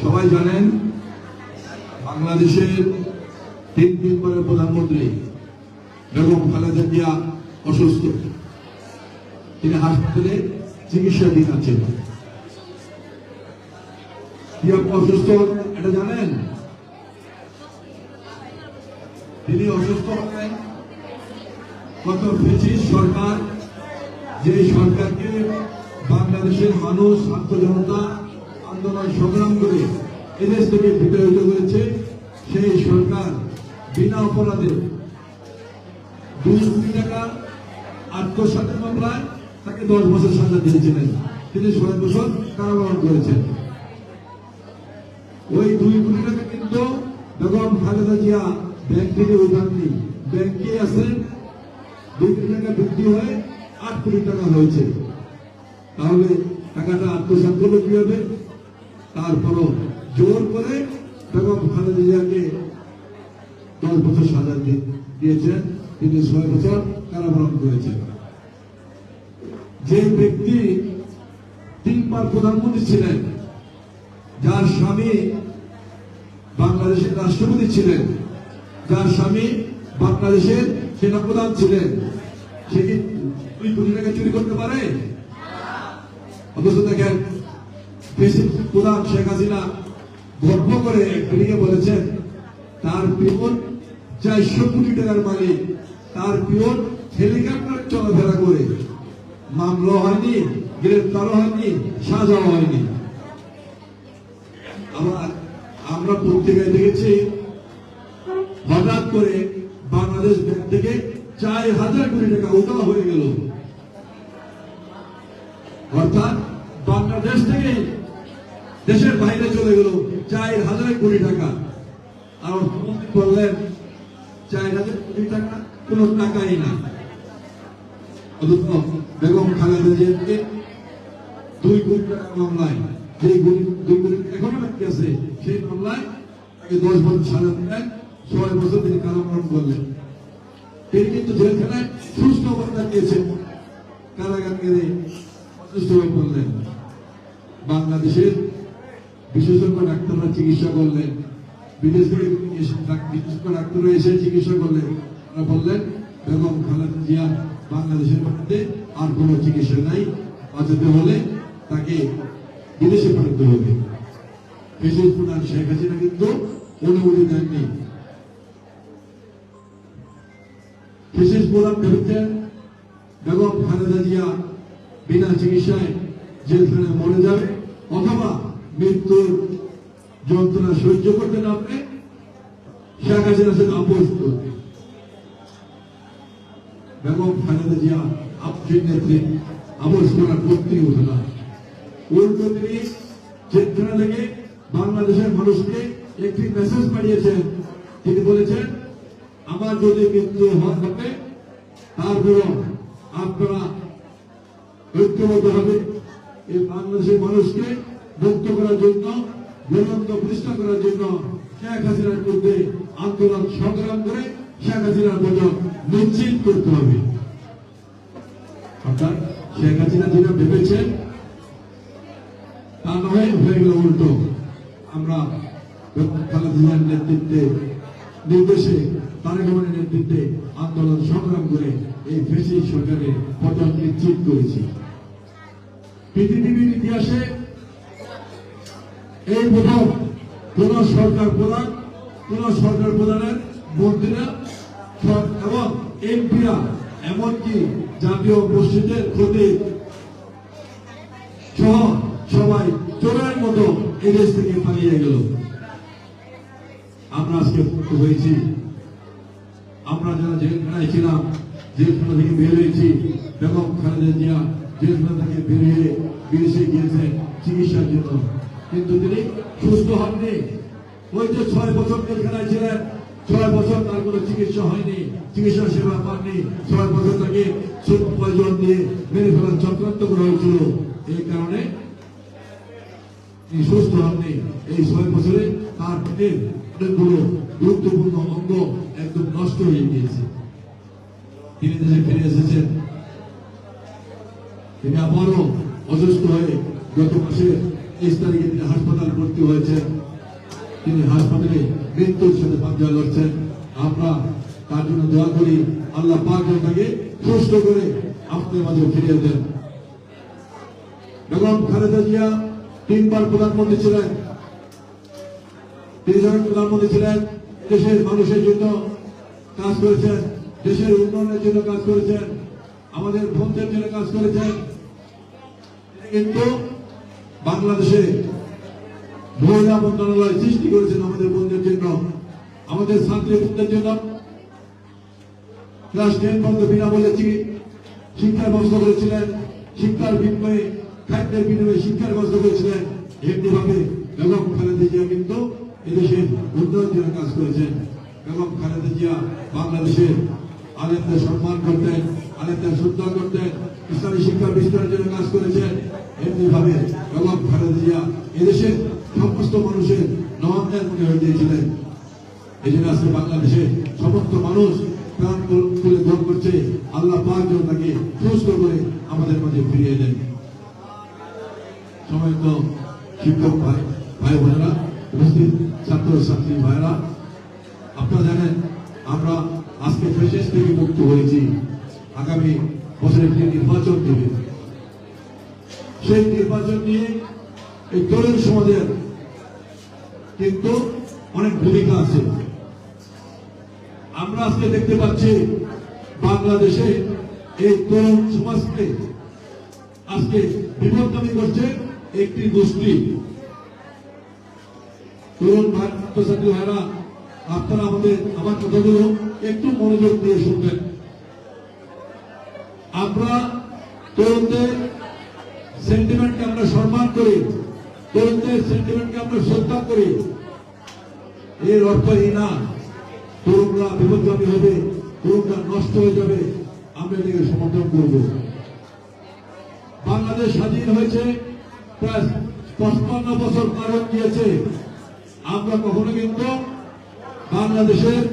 সবাই জানেন বাংলাদেশের তিনবারের প্রধানমন্ত্রী বেগম খালেদা জিয়া অসুস্থ। তিনি হাসপাতালে চিকিৎসাধীন আছেন। কি অসুস্থ এটা জানেন? তিনি অসুস্থ হলেন গত ফ্যাসিস্ট সরকার, যে সরকারকে বাংলাদেশের মানুষ ছাত্র জনতা আন্দোলন সংগ্রাম করে এদেশ থেকে বিতাড়িত করেছে। সেই সরকার বিনা অপরাধে 2 কোটি টাকা আত্মসাতের মামলায় তাকে 10 বছর সাজা দিয়েছিলেন। তিনি 6 বছর কারাবরণ করেছেন। ওই 2 কোটি টাকা কিন্তু বেগম খালেদা জিয়া ব্যাংক থেকে উঠাননি, ব্যাংকে আছেন। 2 কোটি টাকা বৃদ্ধি হয়ে 8 কোটি টাকা হয়েছে। তাহলে টাকাটা আত্মসাৎ করলো কিভাবে? তারপরও জোর করে বেগম খালেদা জিয়াকে 10 বছর সাজা দিয়েছেন। তিনি 6 বছর কারাবরণ করেছেন। যে ব্যক্তি 3বার প্রধানমন্ত্রী ছিলেন, যার স্বামী বাংলাদেশের রাষ্ট্রপতি ছিলেন, যার স্বামী বাংলাদেশের সেনাপ্রধান ছিলেন, সে কি 2 কোটি টাকা চুরি করতে পারে? অথচ দেখেন প্রধান শেখ হাসিনা গর্ব করে একদিকে বলেছেন তার পিয়ন 400 কোটি টাকার মালিক, তার পিয়ন হেলিকপ্টার চলাফেরা করে, মামলা হয়নি, গ্রেফতারও হয়নি, সাজাও হয়নি। আবার আমরা পত্রিকায় দেখেছি হঠাৎ করে বাংলাদেশ ব্যাংক থেকে 4000 কোটি টাকা উঠাও হয়ে গেল। অর্থাৎ বাংলাদেশ থেকে দেশের বাইরে চলে গেল 4000 কোটি টাকা। আর অর্থমন্ত্রী বললেন 4000 কোটি টাকা কোন টাকাই না। অথচ বেগম খালেদা জিয়াকে 2 কোটি টাকা মামলায়, যে 2 কোটি এখনো বাকি আছে, সেই মামলায় তাকে 10 বছর সাজা দিলেন, 6 বছর তিনি কারাবরণ করলেন। তিনি কিন্তু জেলখানায় সুস্থ অবস্থা দিয়েছেন, কারাগার গেলে অসুস্থ হয়ে পড়লেন। বাংলাদেশের বিশেষজ্ঞ ডাক্তাররা চিকিৎসা করলেন, বিদেশ থেকে বিশেষজ্ঞ ডাক্তাররা এসে চিকিৎসা করলেন। তারা বললেন বেগম খালেদা জিয়া বাংলাদেশের মধ্যে আর কোন চিকিৎসা নাই, বাঁচাতে হলে তাকে বিদেশে পাঠাতে হবে। ফ্যাসিস্ট প্রধান শেখ হাসিনা কিন্তু অনুমতি দেননি। ফ্যাসিস্ট প্রধান ভেবেছেন বেগম খালেদা জিয়া বিনা চিকিৎসায় জেলখানায় মরে যাবে, অথবা মৃত্যুর যন্ত্রণা সহ্য করতে না পারে শেখ হাসিনার সাথে আপোষ করবে। বেগম খালেদা জিয়া আপসের নেত্রী আপোষ করার প্রত্যেক উঠে না। উল্টো তিনি জেলখানা থেকে বাংলাদেশের মানুষকে একটি মেসেজ পাঠিয়েছেন। তিনি বলেছেন আমার যদি মৃত্যু হবে তারপর আপনারা ঐক্যবদ্ধ হবে এই বাংলাদেশের মানুষকে মুক্ত করার জন্য, গণতন্ত্র প্রতিষ্ঠা করার জন্য শেখ হাসিনার বিরুদ্ধে আন্দোলন সংগ্রাম করে শেখ হাসিনার পতন নিশ্চিত করতে হবে। অর্থাৎ শেখ হাসিনা যেটা ভেবেছেন তা নয়, হয়ে গেল উল্টো। আমরা খালেদা জিয়ার নেতৃত্বে, নির্দেশে, তারেক রহমানের নেতৃত্বে আন্দোলন সংগ্রাম করে এই ফ্যাসিস্ট সরকারের পতন নিশ্চিত করেছি। পৃথিবীর ইতিহাসে এই প্রথম কোন সরকার প্রধানের মন্ত্রীরা এবং এমপিরা, এমনকি জাতীয় মসজিদের ক্ষতি সহ সবাই চোরের মতো এদেশ থেকে পালিয়ে গেল। আমরা আজকে মুক্ত হয়েছি। আমরা যারা জেলখানায় ছিলাম, জেলখানা থেকে বের হয়েছি। বেগম খালেদা জিয়া জেলখানা থেকে বেরিয়ে বিদেশে গিয়েছেন চিকিৎসার জন্য, কিন্তু তিনি সুস্থ হননি। ওই যে 6 বছর জেলখানায় ছিলেন, 6 বছর তার কোনো চিকিৎসা হয়নি, চিকিৎসা সেবা পাননি। 6 বছর তাকে পয়জন দিয়ে মেরে ফেলার চক্রান্ত করা হয়েছিল। এই কারণে তিনি সুস্থ হননি। এই 6 বছরে তার পেটের অনেকগুলো গুরুত্বপূর্ণ অঙ্গ একদম নষ্ট হয়ে গিয়েছে। তিনি দেশে ফিরে এসেছেন। তিনি আবারও অসুস্থ হয়ে গত মাসে 23 তারিখে তিনি হাসপাতাল ভর্তি হয়েছেন, তিনি হাসপাতালে মৃত্যুর সাথে পাঞ্জা লড়ছেন। আমরা তার জন্য দোয়া করি, আল্লাহ পাক যেন তাকে সুস্থ করে আমাদের মাঝে ফিরিয়ে দেন। বেগম খালেদা জিয়া 3 বার প্রধানমন্ত্রী ছিলেন, 3 জন প্রধানমন্ত্রী ছিলেন। দেশের মানুষের জন্য কাজ করেছেন, দেশের উন্নয়নের জন্য কাজ করেছেন, আমাদের বন্ধের জন্য কাজ করেছেন। কিন্তু বাংলাদেশে মহিলা মন্ত্রণালয় সৃষ্টি করেছেন আমাদের বন্ধের জন্য, আমাদের ছাত্রী বন্ধের জন্য। ক্লাস 10 পর্যন্ত বিনামূল্যে শিক্ষার ব্যবস্থা করেছিলেন, শিক্ষার বিনিময়ে খাদ্যের বিনিময়ে শিক্ষার ব্যবস্থা করেছিলেন। এমনি ভাবে বেগম খালেদা জিয়া কিন্তু এদেশের উন্নয়নের জন্য কাজ করেছেন। বেগম খালেদা জিয়া বাংলাদেশের আলেমদের সম্মান করতেন, আলেমদের শ্রদ্ধা করতেন, ইসলামী শিক্ষা বিস্তারের জন্য কাজ করেছেন। এমনি ভাবে বেগম খালেদা জিয়া এদেশের সমস্ত মানুষের নবান্নের মনে হয়ে দিয়েছিলেন। এই জন্য আজকে বাংলাদেশে সমস্ত মানুষ প্রাণ তুলে দোয়া করছে, আল্লাহ পাক যেন তাকে সুস্থ করে আমাদের মাঝে ফিরিয়ে দেন। সময় তো শিক্ষক ভাই বোনেরা, উপস্থিত ছাত্র ছাত্রী ভাইরা, আপনারা জানেন আমরা আজকে ফ্যাসিস্ট থেকে মুক্ত হয়েছি। আগামী বছরে একটি নির্বাচন দেবে, সেই নির্বাচন নিয়ে এই তরুণ সমাজের কিন্তু অনেক ভূমিকা আছে। আমরা আজকে দেখতে পাচ্ছি বাংলাদেশে এই তরুণ সমাজকে আজকে বিপদগামী করছে একটি গোষ্ঠী। তরুণ ছাত্রছাত্রী ভাইরা, আপনারা আমার কথাগুলো একটু মনোযোগ দিয়ে শুনবেন। আমরা তরুণদের সেন্টিমেন্টকে আমরা সম্মান করি, তরুণদের সেন্টিমেন্টকে আমরা শ্রদ্ধা করি। এর অর্থ এই না তরুণরা বিপদগামী হবে, তরুণরা নষ্ট হয়ে যাবে, আমরা এটাকে সমর্থন করব। বাংলাদেশ স্বাধীন হয়েছে প্রায় 55 বছর পার হয়ে গিয়েছে। আমরা কখনো কিন্তু বাংলাদেশের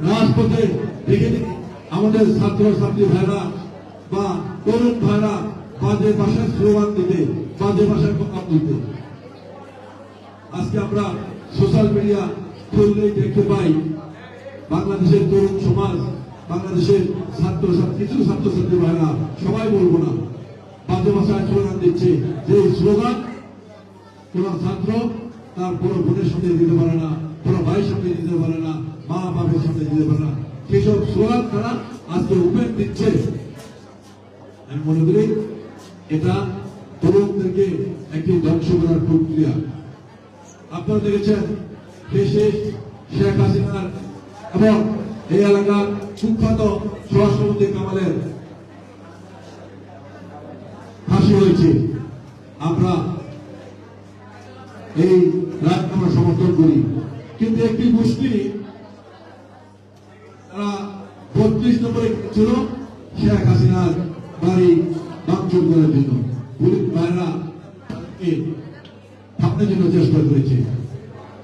রাজপথে দেখিনি আমাদের ছাত্র ছাত্রী ভাইরা বা তরুণ ভাইরা বাজে ভাষায় স্লোগান দিতে, বাজে ভাষায় কথা দিতে। আজকে আমরা সোশ্যাল মিডিয়া খুললেই দেখতে পাই বাংলাদেশের তরুণ সমাজ, বাংলাদেশের কিছু ছাত্রছাত্রী ভাইরা, সবাই বলবো না, বাজে ভাষায় স্লোগান দিচ্ছে। যে স্লোগান কোন ছাত্র তার বড় বোনের সামনে দিতে পারে না, বড় ভাইয়ের সামনে দিতে পারে না, মা বাবার সামনে দিতে পারে না, সেসব স্লোগান তারা আজকে উপেন দিচ্ছে। আমি মনে করি এটা তরুণদেরকে একটি ধ্বংস করার প্রক্রিয়া। আপনারা দেখেছেন শেখ হাসিনার এবং এই এলাকার সুখ্যাত স্বরাষ্ট্রমন্ত্রী কামালের ফাঁসি হয়েছে। আমরা এই রায়কে আমরা সমর্থন করি, কিন্তু একটি গোষ্ঠী তারা 32 নম্বরে ছিল শেখ হাসিনার বাড়ি ভাঙচুর করার জন্য। পুলিশ ভাইরা ভাবনার জন্য চেষ্টা করেছে।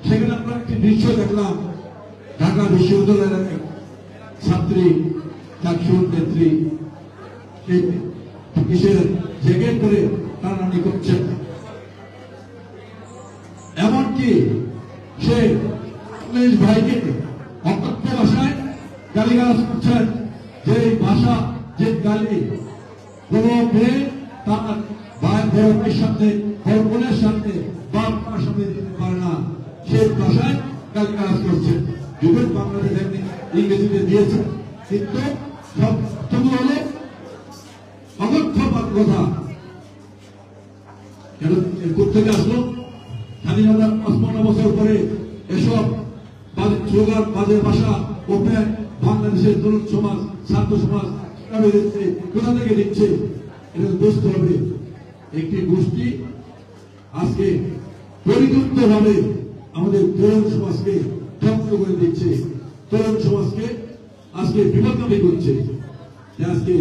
সেখানে আমরা একটি দৃশ্য দেখলাম, ঢাকা বিশ্ববিদ্যালয়ের ছাত্রী চাকসুর নেত্রী কিসের জ্যাকেট করে টানাটানি করছেন। এমনকি সে ভাইকে অকথ্য ভাষায় গালিগালাজ করছেন, যে ভাষা, যে গালি কোন মেয়ে তার ভাইয়ের সামনে, বোনের সামনে, বাপ মার সামনে দিতে পারে না, সেই ভাষায় গালিগালাজ করছেন। যদিও বাংলাদেশ ইংরেজিতে দিয়েছে, কিন্তু সব হলো অগত্যবাদ কথা। কোথেকে আসলো? স্বাধীনতা 55 বছর পরে এসব স্লোগান, বাজে ভাষা ওপেন বাংলাদেশের তরুণ সমাজ, ছাত্র সমাজ কোথা থেকে দিচ্ছে? এটা বুঝতে হবে। একটি গোষ্ঠী আজকে পরিযুক্ত ভাবে আমাদের তরুণ সমাজকে ধ্বংস করে দিচ্ছে, তরুণ সমাজকে আজকে বিপদগামী করছে। আজকে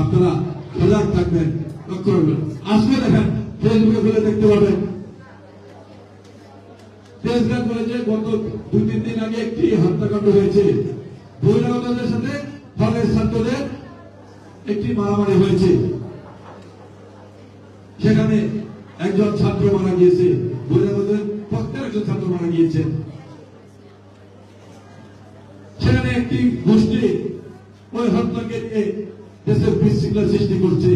আপনারা সজাগ থাকবেন, লক্ষ্য রাখবেন। আজকে দেখেন ফেসবুকে খুলে দেখতে পাবেন, তেজগাঁ কলেজে গত 2-3 দিন আগে একটি হত্যাকাণ্ড হয়েছে। বহিরাগতদের সাথে হলের ছাত্রদের একটি মারামারি হয়েছে। সেখানে একজন ছাত্র মারা গিয়েছে, বৈরাগতের পক্ষের একজন ছাত্র মারা গিয়েছে। সেখানে একটি গোষ্ঠী ওই হত্যাকে নিয়ে দেশের বিশৃঙ্খলা সৃষ্টি করছে।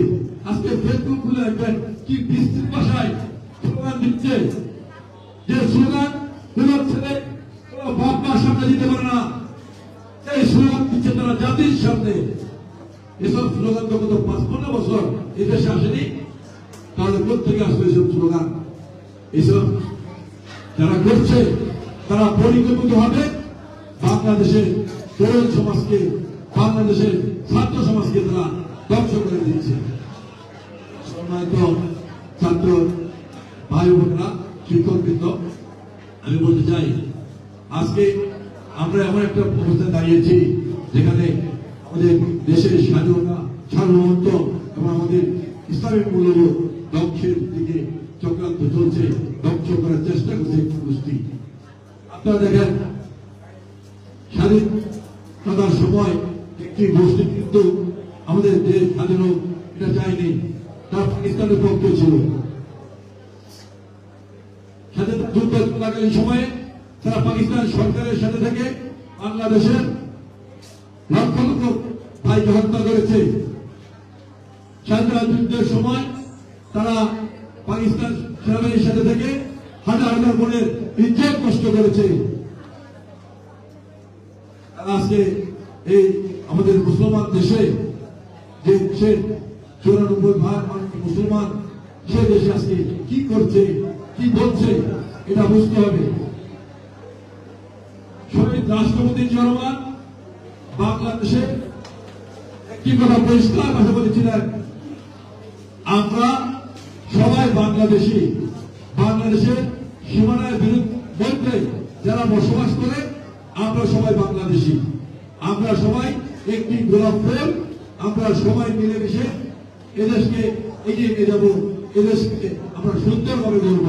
আজকে ফেসবুক খুলে দেখবেন কি বিস্তৃত ভাষায় স্লোগান দিচ্ছে, যে স্লোগান কোন ছেলে কোন বাপ মার সামনে দিতে পারে না, এই স্লোগান দিচ্ছে তারা জাতির সামনে। এসব স্লোগান তো গত ৫৫ বছর এই দেশে আসেনি, তাহলে প্রত্যেকে আসবে এসব স্লোগান। এসব যারা করছে তারা পরিকল্পিত হবে বাংলাদেশের তরুণ সমাজকে, বাংলাদেশের ছাত্র সমাজকে তারা ধ্বংস করে দিচ্ছে। সম্মানিত ছাত্র ভাই বোনেরা, শিক্ষকবৃন্দ, আমি বলতে চাই আজকে আমরা এমন একটা অবস্থায় দাঁড়িয়েছি যেখানে আমাদের দেশের স্বাধীনতা, সার্বভৌমত্ব এবং আমাদের ইসলামিক মূল্যবোধ ধ্বংসের দিকে চক্রান্ত চলছে, ধ্বংস করার চেষ্টা করছে গোষ্ঠী। আপনারা দেখেন স্বাধীনতার সময় একটি গোষ্ঠী কিন্তু আমাদের দেশ স্বাধীন হোক এটা চায়নি, তারা পাকিস্তানের পক্ষে ছিল। স্বাধীনতা যুদ্ধ চলাকালীন সময়ে তারা পাকিস্তান সরকারের সাথে থেকে বাংলাদেশের লক্ষ লক্ষ ভাইকে হত্যা করেছে। স্বাধীনতা যুদ্ধের সময় তারা পাকিস্তান সেনাবাহিনীর সাথে থেকে হাজার হাজার বোনের ইজ্জত নষ্ট করেছে। আজকে এই আমাদের মুসলমান দেশে, যে দেশের ৯৪% মুসলমান, সে দেশে আজকে কি করছে, কি বলছে, এটা বুঝতে হবে। শহীদ রাষ্ট্রপতি জিয়া রহমান বাংলাদেশে একটি কথা পরিষ্কার ভাষা বলেছিলেন, আমরা সবাই বাংলাদেশি, বাংলাদেশের সীমানার বিরুদ্ধে যারা বসবাস করে আমরা সবাই বাংলাদেশি, আমরা সবাই একটি গোলাপ ফুল, আমরা সবাই মিলেমিশে এদেশকে এগিয়ে নিয়ে যাবো, এদেশকে আমরা সুন্দরভাবে গড়ব।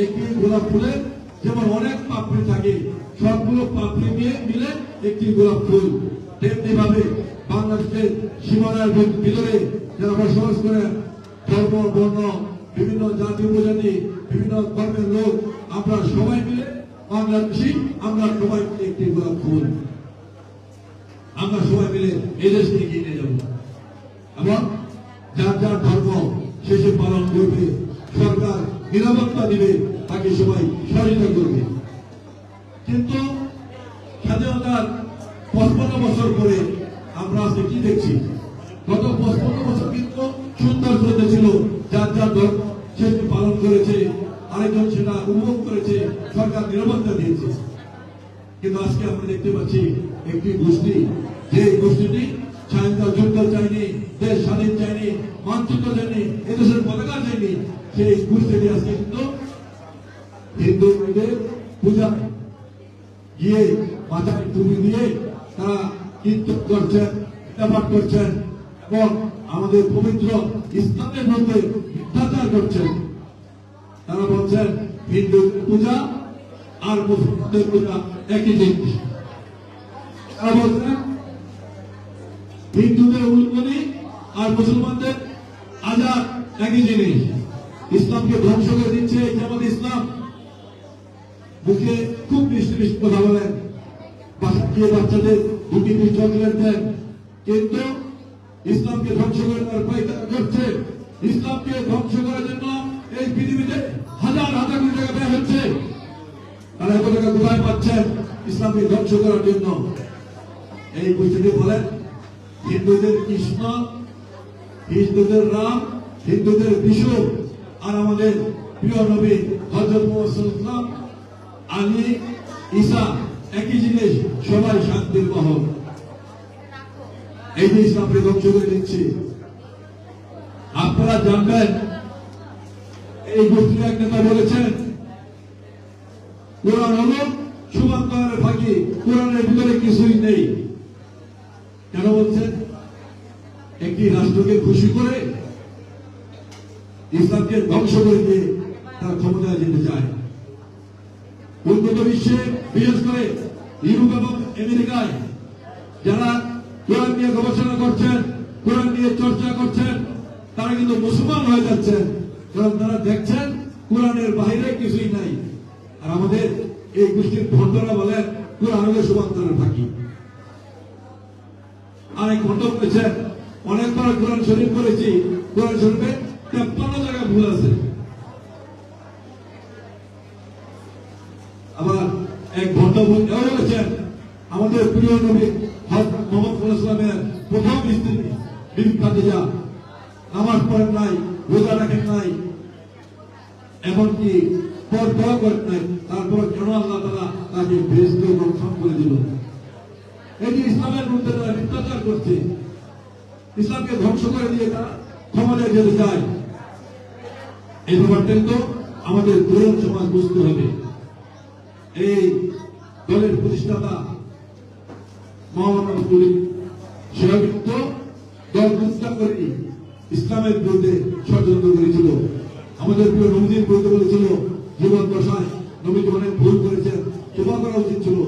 একটি গোলাপ ফুলের যেমন অনেক পাপড়ি থাকে, সবগুলো পাপড়ি নিয়ে মিলে একটি গোলাপ ফুল, তেমনি ভাবে বাংলাদেশের সীমানার ভিতরে যারা বসবাস করে ধর্ম বর্ণ বিভিন্ন জাতি উপজাতি বিভিন্ন ধর্মের লোক, আমরা সবাই মিলে বাংলাদেশি, আমরা সবাই মিলে একটি গোলাপ ফুল, আমরা সবাই মিলে এই দেশকে এগিয়ে নিয়ে যাব এবং যার যার ধর্ম শেষে পালন করবে, সরকার নিরাপত্তা দিবে, তাকে সবাই সহযোগিতা করবে। কিন্তু স্বাধীনতার ৫৫ বছর পরে আমরা আজকে কি দেখছি? গত ৫৫ বছর কিন্তু সুন্দর চলতেছিল, যার যার ধর্ম সেটি পালন করেছে, আরেকজন সেটা উপভোগ করেছে, সরকার নিরাপত্তা দিয়েছে। কিন্তু আজকে আমরা দেখতে পাচ্ছি একটি গোষ্ঠী, যে গোষ্ঠীটি স্বাধীনতা যুদ্ধ চাইনি, দেশ স্বাধীন চাইনি, মানচিত্র চাইনি, এদেশের পতাকা চাইনি, সেই গোষ্ঠীটি আজকে কিন্তু হিন্দু মেয়েদের পূজা গিয়ে মাথায় টুপি দিয়ে তারা কীর্তন করছেন, পাঠ করছেন এবং আমাদের পবিত্র ইসলামের মধ্যে মিথ্যাচার করছেন। তারা বলছেন হিন্দু পূজা আর মুসলমানদের পূজা একই জিনিস। তারা বলছেন হিন্দুদের উলুধ্বনি আর মুসলমানদের আজাদ একই জিনিস। ইসলামকে ধ্বংস করে দিচ্ছে যেমন ইসলাম। মুখে খুব মিষ্টি মিষ্টি কথা বলেন, বাসা গিয়ে বাচ্চাদের দুটি চকলেট দেন, কিন্তু ইসলামকে ধ্বংস করে দেওয়ার পায়তারা করছে। ইসলামকে ধ্বংস করার জন্য এই পৃথিবীতে হাজার হাজার কোটি টাকা ব্যয় হচ্ছে। তারা এত টাকা কোথায় পাচ্ছেন ইসলামকে ধ্বংস করার জন্য? এই গোষ্ঠীটি বলেন হিন্দুদের কৃষ্ণ, হিন্দুদের রাম, হিন্দুদের বিষ্ণু, আর আমাদের প্রিয় নবী হযরত মুহাম্মদ সাল্লাল্লাহু আলাইহি ওয়াসাল্লাম, আলী, ঈসা একই জিনিস, সবাই শান্তির বাহক। এই যে ইসলামকে ধ্বংস করে দিচ্ছে। আপনারা জানবেন এই গোষ্ঠীর এক নেতা বলেছেন কোরআন হলো সুবর্ণের ফাঁকি, কোরআনের ভিতরে কিছুই নেই। কেন বলছেন? একটি রাষ্ট্রকে খুশি করে ইসলামকে ধ্বংস করে দিয়ে তারা ক্ষমতায় যেতে চায়। উন্নত বিশ্বে বিশেষ করে ইউরোপ এবং আমেরিকায় যারা কোরআন নিয়ে গবেষণা করছেন, কোরআন নিয়ে চর্চা করছেন, তারা কিন্তু মুসলমান হয়ে যাচ্ছেন, কারণ তারা দেখছেন কোরআনের বাইরে কিছুই নাই। আর আমাদের এই গোষ্ঠীর ভণ্ডরা বলেন কোরআন হলে সুবান্তরের ফাঁকি। আর এক ভণ্ড বলেছেন অনেকবার কোরআন শরীফ করেছি, কোরআন শরীফে 53 জায়গায় ভুল আছে। আবার এক ভণ্ড বলেছেন আমাদের প্রিয় নবী হযরত মুহাম্মদ সাল্লাল্লাহু আলাইহি ওয়াসাল্লামের প্রথম স্ত্রী বিবি খাদিজা নামাজ পড়েন নাই, রোজা রাখেন নাই, এমনকি পর্দা করেন নাই, তারপর কেন আল্লাহ তাআলা তাকে বেহেশতে রক্ষণ করে দিল? এই যে ইসলামের মধ্যে তারা মিথ্যাচার করছে, ইসলামকে ধ্বংস করে দিয়ে তারা ক্ষমতায় যেতে চায়। এই ব্যাপারটা তো আমাদের তরুণ সমাজ বুঝতে হবে। এই দলের প্রতিষ্ঠাতা মাওলানা পুরী সেও কিন্তু দল প্রতিষ্ঠা করেনি, ইসলামের বিরুদ্ধে ষড়যন্ত্র করেছিল। আমাদের প্রিয় নবীজির বিরুদ্ধে বলেছিল জীবন দশায় নবীজি অনেক ভুল করেছেন, তোবা করা উচিত ছিল।